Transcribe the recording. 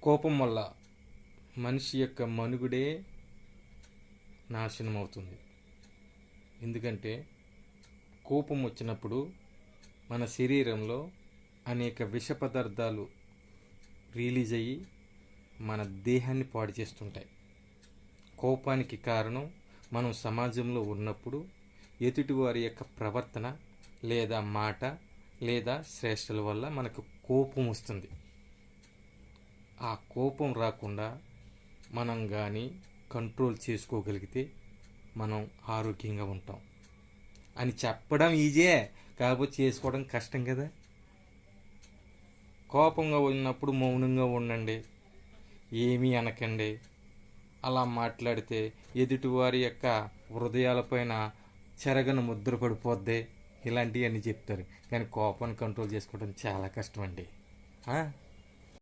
కోపం వల్ల మనిషి యొక్క మనుగడే నాశనం అవుతుంది. ఎందుకంటే కోపం వచ్చినప్పుడు మన శరీరంలో అనేక విష పదార్థాలు రిలీజ్ అయ్యి మన దేహాన్ని పాడు చేస్తుంటాయి. కోపానికి కారణం మనం సమాజంలో ఉన్నప్పుడు ఎదుటివారి యొక్క ప్రవర్తన లేదా మాట లేదా శ్రేష్టల వల్ల మనకు కోపం వస్తుంది. ఆ కోపం రాకుండా మనం కానీ కంట్రోల్ చేసుకోగలిగితే మనం ఆరోగ్యంగా ఉంటాం అని చెప్పడం ఈజీయే, కాకపోతే చేసుకోవడం కష్టం కదా. కోపంగా ఉన్నప్పుడు మౌనంగా ఉండండి, ఏమీ అనకండి. అలా మాట్లాడితే ఎదుటివారి యొక్క హృదయాలపైన చెరగని ముద్ర పడిపోద్ది. ఇలాంటివన్నీ చెప్తారు, కానీ కోపాన్ని కంట్రోల్ చేసుకోవడం చాలా కష్టం అండి.